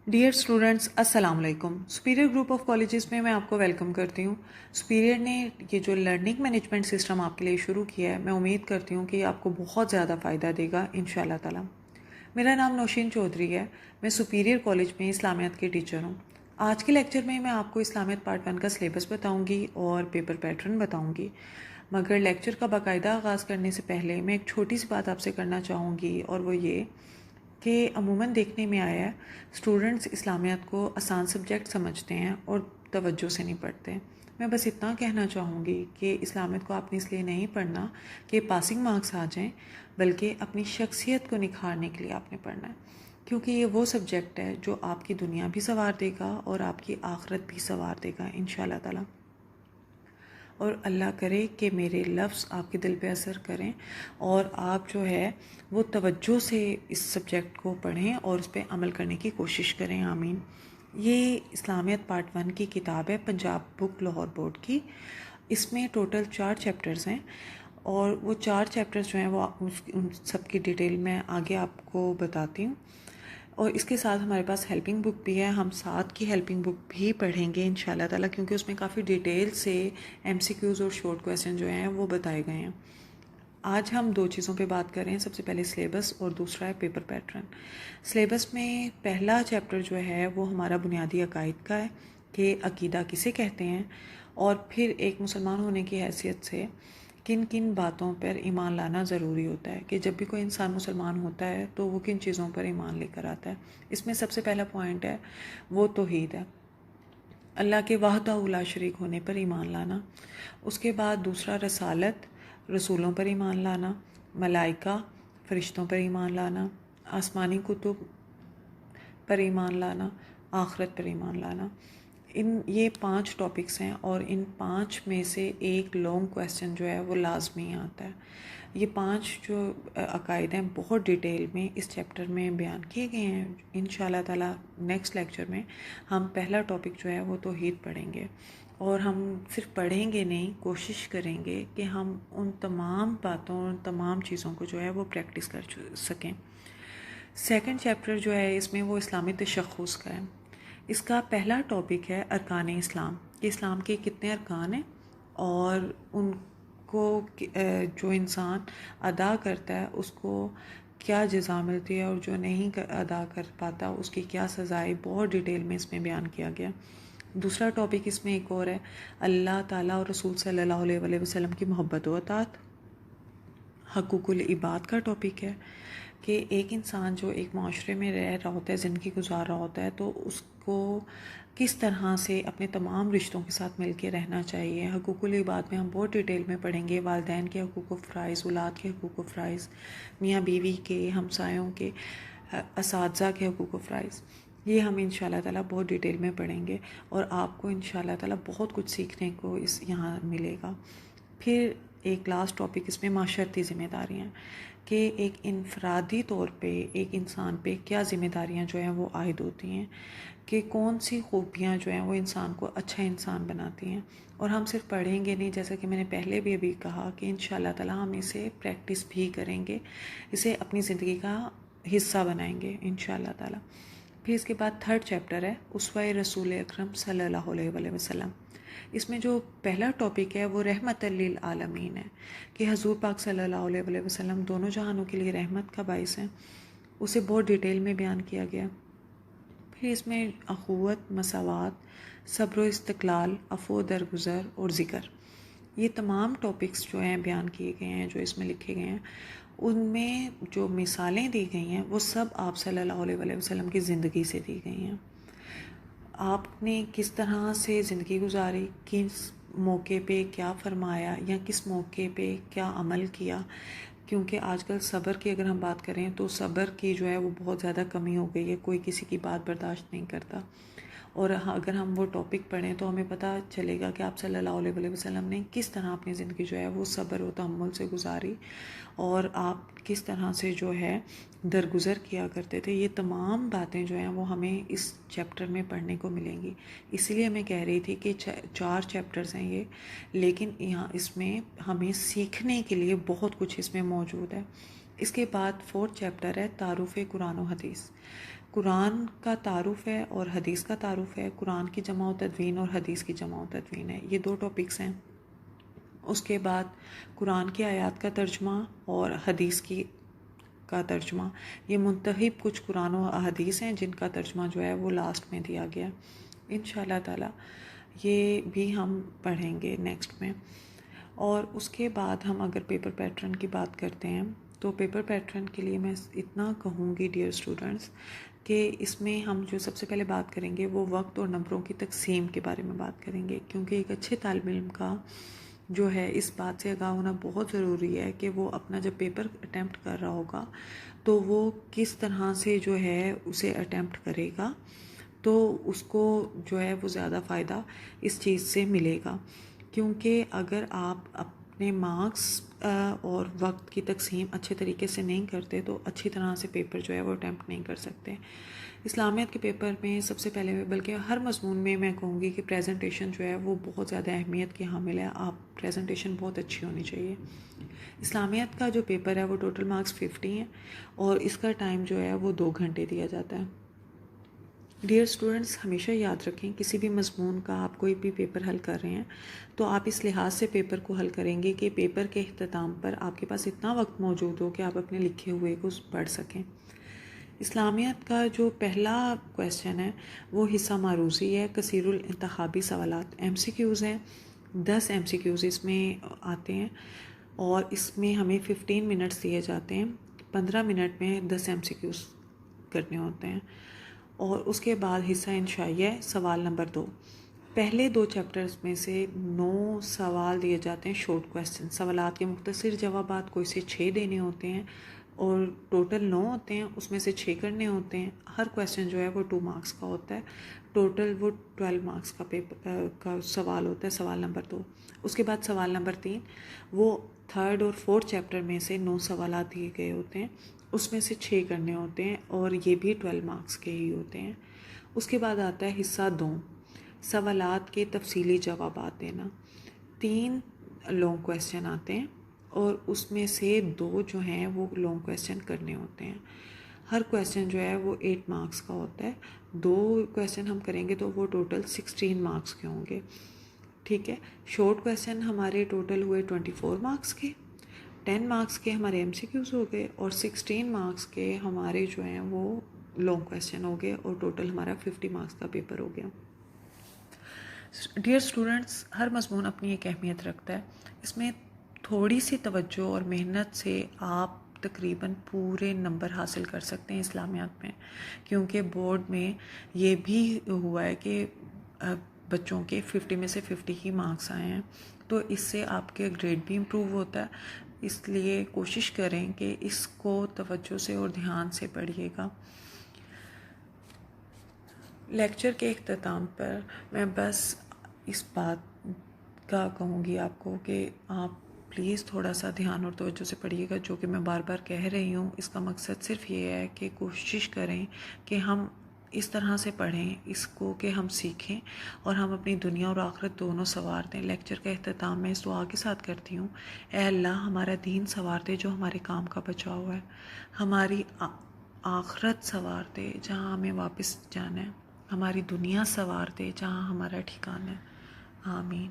Dear students, السلام علیکم۔ Superior group of colleges میں آپ کو ویلکم کرتی ہوں۔ سپیریئر نے یہ جو لرننگ مینجمنٹ سسٹم آپ کے لیے شروع کیا ہے، میں امید کرتی ہوں کہ یہ آپ کو بہت زیادہ فائدہ دے گا انشاءاللہ تعالی۔ میرا نام نوشین چودھری ہے، میں سپیریئر کالج میں اسلامیات کی ٹیچر ہوں۔ آج کے لیکچر میں آپ کو اسلامیات پارٹ 1 کا سلیبس بتاؤں گی اور پیپر پیٹرن بتاؤں گی، مگر لیکچر کا باقاعدہ آغاز کرنے سے پہلے میں ایک چھوٹی سی بات آپ سے کرنا چاہوں گی، اور وہ یہ کہ عموماً دیکھنے میں آیا ہے اسٹوڈنٹس اسلامیات کو آسان سبجیکٹ سمجھتے ہیں اور توجہ سے نہیں پڑھتے۔ میں بس اتنا کہنا چاہوں گی کہ اسلامیات کو آپ نے اس لیے نہیں پڑھنا کہ پاسنگ مارکس آ جائیں، بلکہ اپنی شخصیت کو نکھارنے کے لیے آپ نے پڑھنا ہے، کیونکہ یہ وہ سبجیکٹ ہے جو آپ کی دنیا بھی سنوار دے گا اور آپ کی آخرت بھی سنوار دے گا انشاءاللہ تعالی۔ اور اللہ کرے کہ میرے لفظ آپ کے دل پہ اثر کریں اور آپ جو ہے وہ توجہ سے اس سبجیکٹ کو پڑھیں اور اس پہ عمل کرنے کی کوشش کریں، آمین۔ یہ اسلامیات پارٹ 1 کی کتاب ہے، پنجاب بک لاہور بورڈ کی۔ اس میں ٹوٹل 4 چیپٹرز ہیں، اور وہ 4 چیپٹرز جو ہیں وہ ان سب کی ڈیٹیل میں آگے آپ کو بتاتی ہوں۔ اور اس کے ساتھ ہمارے پاس ہیلپنگ بک بھی ہے، ہم ساتھ کی ہیلپنگ بک بھی پڑھیں گے انشاءاللہ تعالیٰ، کیونکہ اس میں کافی ڈیٹیل سے ایم سی کیوز اور شارٹ کویسچن جو ہیں وہ بتائے گئے ہیں۔ آج ہم 2 چیزوں پہ بات کر رہے ہیں، سب سے پہلے سلیبس اور دوسرا ہے پیپر پیٹرن۔ سلیبس میں پہلا چیپٹر جو ہے وہ ہمارا بنیادی عقائد کا ہے کہ عقیدہ کسے کہتے ہیں، اور پھر ایک مسلمان ہونے کی حیثیت سے کن کن باتوں پر ایمان لانا ضروری ہوتا ہے، کہ جب بھی کوئی انسان مسلمان ہوتا ہے تو وہ کن چیزوں پر ایمان لے کر آتا ہے۔ اس میں سب سے پہلا پوائنٹ ہے وہ توحید ہے، اللہ کے وحدہ لا شریک ہونے پر ایمان لانا۔ اس کے بعد دوسرا رسالت، رسولوں پر ایمان لانا، ملائکہ فرشتوں پر ایمان لانا، آسمانی کتب پر ایمان لانا، آخرت پر ایمان لانا۔ یہ 5 ٹاپکس ہیں، اور ان 5 میں سے ایک لانگ کویسچن جو ہے وہ لازمی آتا ہے۔ یہ 5 جو عقائد ہیں بہت ڈیٹیل میں اس چیپٹر میں بیان کیے گئے ہیں۔ انشاءاللہ تعالیٰ نیکسٹ لیکچر میں ہم پہلا ٹاپک جو ہے وہ توحید پڑھیں گے، اور ہم صرف پڑھیں گے نہیں، کوشش کریں گے کہ ہم ان تمام باتوں، ان تمام چیزوں کو جو ہے وہ پریکٹس کر سکیں۔ سیکنڈ چیپٹر جو ہے اس میں وہ اسلامی تشخص کا ہے۔ اس کا پہلا ٹاپک ہے ارکان اسلام، کہ اسلام کے کتنے ارکان ہیں، اور ان کو جو انسان ادا کرتا ہے اس کو کیا جزا ملتی ہے، اور جو نہیں ادا کر پاتا اس کی کیا سزا ہے، بہت ڈیٹیل میں اس میں بیان کیا گیا۔ دوسرا ٹاپک اس میں ایک اور ہے، اللہ تعالیٰ اور رسول صلی اللہ علیہ وسلم کی محبت و اطاعت۔ حقوق العباد کا ٹاپک ہے کہ ایک انسان جو ایک معاشرے میں رہ رہا ہوتا ہے، زندگی گزار رہا ہوتا ہے، تو اس کو کس طرح سے اپنے تمام رشتوں کے ساتھ مل کے رہنا چاہیے۔ حقوق العباد میں ہم بہت ڈیٹیل میں پڑھیں گے، والدین کے حقوق و فرائض، اولاد کے حقوق و فرائض، میاں بیوی کے، ہمسایوں کے، اساتذہ کے حقوق و فرائض۔ یہ ہم انشاءاللہ تعالیٰ بہت ڈیٹیل میں پڑھیں گے، اور آپ کو انشاءاللہ تعالیٰ بہت کچھ سیکھنے کو یہاں ملے گا۔ پھر ایک لاسٹ ٹاپک اس میں معاشرتی ذمہ داریاں، کہ ایک انفرادی طور پہ ایک انسان پہ کیا ذمہ داریاں جو ہیں وہ عائد ہوتی ہیں، کہ کون سی خوبیاں جو ہیں وہ انسان کو اچھا انسان بناتی ہیں۔ اور ہم صرف پڑھیں گے نہیں، جیسا کہ میں نے پہلے بھی ابھی کہا کہ انشاءاللہ تعالیٰ ہم اسے پریکٹس بھی کریں گے، اسے اپنی زندگی کا حصہ بنائیں گے انشاءاللہ تعالیٰ۔ پھر اس کے بعد تھرڈ چیپٹر ہے اسوہ رسول اکرم صلی اللہ علیہ وسلم۔ اس میں جو پہلا ٹاپک ہے وہ رحمت للعالمین ہے، کہ حضور پاک صلی اللہ علیہ وسلم دونوں جہانوں کے لیے رحمت کا باعث ہیں، اسے بہت ڈیٹیل میں بیان کیا گیا۔ پھر اس میں اخوت، مساوات، صبر و استقلال، عفو و درگزر اور ذکر، یہ تمام ٹاپکس جو ہیں بیان کیے گئے ہیں، جو اس میں لکھے گئے ہیں، ان میں جو مثالیں دی گئی ہیں وہ سب آپ صلی اللہ علیہ وسلم کی زندگی سے دی گئی ہیں۔ آپ نے کس طرح سے زندگی گزاری، کس موقع پہ کیا فرمایا، یا کس موقع پہ کیا عمل کیا، کیونکہ آج کل صبر کی اگر ہم بات کریں تو صبر کی جو ہے وہ بہت زیادہ کمی ہو گئی ہے، کوئی کسی کی بات برداشت نہیں کرتا۔ اور اگر ہم وہ ٹاپک پڑھیں تو ہمیں پتہ چلے گا کہ آپ صلی اللہ علیہ وسلم نے کس طرح اپنی زندگی جو ہے وہ صبر و تحمل سے گزاری، اور آپ کس طرح سے جو ہے درگزر کیا کرتے تھے۔ یہ تمام باتیں جو ہیں وہ ہمیں اس چیپٹر میں پڑھنے کو ملیں گی۔ اسی لیے میں کہہ رہی تھی کہ 4 چیپٹرز ہیں یہ، لیکن یہاں اس میں ہمیں سیکھنے کے لیے بہت کچھ اس میں موجود ہے۔ اس کے بعد 4 چیپٹر ہے تعارف قرآن و حدیث. قرآن کا تعارف ہے اور حدیث کا تعارف ہے. قرآن کی جمع و تدوین اور حدیث کی جمع و تدوین ہے. یہ 2 ٹاپکس ہیں. اس کے بعد قرآن کی آیات کا ترجمہ اور حدیث کا ترجمہ. یہ منتخب کچھ قرآن و حدیث ہیں جن کا ترجمہ جو ہے وہ لاسٹ میں دیا گیا. انشاءاللہ تعالی یہ بھی ہم پڑھیں گے نیکسٹ میں. اور اس کے بعد ہم اگر پیپر پیٹرن کی بات کرتے ہیں تو پیپر پیٹرن کے لیے میں اتنا کہوں گی ڈیئر اسٹوڈنٹس کہ اس میں ہم جو سب سے پہلے بات کریں گے وہ وقت اور نمبروں کی تقسیم کے بارے میں بات کریں گے، کیونکہ ایک اچھے طالب علم کا جو ہے اس بات سے آگاہ ہونا بہت ضروری ہے کہ وہ اپنا جب پیپر اٹیمپٹ کر رہا ہوگا تو وہ کس طرح سے جو ہے اسے اٹیمپٹ کرے گا، تو اس کو جو ہے وہ زیادہ فائدہ اس چیز سے ملے گا. کیونکہ اگر آپ اپنے مارکس اور وقت کی تقسیم اچھے طریقے سے نہیں کرتے تو اچھی طرح سے پیپر جو ہے وہ اٹیمپٹ نہیں کر سکتے. اسلامیات کے پیپر میں سب سے پہلے بلکہ ہر مضمون میں کہوں گی کہ پریزنٹیشن جو ہے وہ بہت زیادہ اہمیت کی حامل ہے. آپ پریزنٹیشن بہت اچھی ہونی چاہیے. اسلامیات کا جو پیپر ہے وہ ٹوٹل مارکس 50 ہیں اور اس کا ٹائم جو ہے وہ 2 گھنٹے دیا جاتا ہے. ڈیئر اسٹوڈنٹس ہمیشہ یاد رکھیں کسی بھی مضمون کا آپ کوئی بھی پیپر حل کر رہے ہیں تو آپ اس لحاظ سے پیپر کو حل کریں گے کہ پیپر کے اختتام پر آپ کے پاس اتنا وقت موجود ہو کہ آپ اپنے لکھے ہوئے کو پڑھ سکیں. اسلامیات کا جو پہلا کویسچن ہے وہ حصہ معروضی ہے. کثیر الانتخابی سوالات MCQs ہیں. 10 MCQs اس میں آتے ہیں اور اس میں ہمیں 15 منٹس دیے جاتے ہیں. 15 منٹ میں 10 MCQs کرنے ہوتے ہیں. اور اس کے بعد حصہ انشائیہ ہے. سوال نمبر 2. پہلے 2 چیپٹرز میں سے 9 سوال دیے جاتے ہیں شارٹ کویسچن. سوالات کے مختصر جوابات کوئی سے 6 دینے ہوتے ہیں اور ٹوٹل 9 ہوتے ہیں، اس میں سے 6 کرنے ہوتے ہیں. ہر کویسچن جو ہے وہ 2 مارکس کا ہوتا ہے. ٹوٹل وہ 12 مارکس کا پیپر کا سوال ہوتا ہے. سوال نمبر 2. اس کے بعد سوال نمبر 3 وہ 3rd اور 4th چیپٹر میں سے 9 سوالات دیے گئے ہوتے ہیں، اس میں سے 6 کرنے ہوتے ہیں اور یہ بھی 12 مارکس کے ہی ہوتے ہیں. اس کے بعد آتا ہے حصہ 2 سوالات کے تفصیلی جوابات دینا. 3 لانگ کویسچن آتے ہیں اور اس میں سے 2 جو ہیں وہ لانگ کویسچن کرنے ہوتے ہیں. ہر کویسچن جو ہے وہ 8 مارکس کا ہوتا ہے. 2 کویسچن ہم کریں گے تو وہ ٹوٹل 16 مارکس کے ہوں گے. ٹھیک ہے. شارٹ کویسچن ہمارے ٹوٹل ہوئے 24 مارکس کے. 10 مارکس کے ہمارے MCQs ہو گئے اور 16 مارکس کے ہمارے جو ہیں وہ لانگ کویسچن ہو گئے اور ٹوٹل ہمارا 50 مارکس کا پیپر ہو گیا. ڈیئر اسٹوڈنٹس ہر مضمون اپنی ایک اہمیت رکھتا ہے. اس میں تھوڑی سی توجہ اور محنت سے آپ تقریباً پورے نمبر حاصل کر سکتے ہیں اسلامیات میں، کیونکہ بورڈ میں یہ بھی ہوا ہے کہ بچوں کے 50 میں سے 50 ہی مارکس آئے ہیں، تو اس سے آپ کے گریڈ بھی امپروو ہوتا ہے. اس لیے کوشش کریں کہ اس کو توجہ سے اور دھیان سے پڑھیے گا. لیکچر کے اختتام پر میں بس اس بات کا کہوں گی آپ کو کہ آپ پلیز تھوڑا سا دھیان اور توجہ سے پڑھیے گا، جو کہ میں بار بار کہہ رہی ہوں. اس کا مقصد صرف یہ ہے کہ کوشش کریں کہ ہم اس طرح سے پڑھیں اس کو کہ ہم سیکھیں اور ہم اپنی دنیا اور آخرت دونوں سنوار دیں. لیکچر کا اختتام میں اس دعا کے ساتھ کرتی ہوں: اے اللہ ہمارا دین سنوار دے جو ہمارے کام کا بچا ہوا ہے، ہماری آخرت سنوار دے جہاں ہمیں واپس جانا ہے، ہماری دنیا سنوار دے جہاں ہمارا ٹھکانہ ہے. آمین.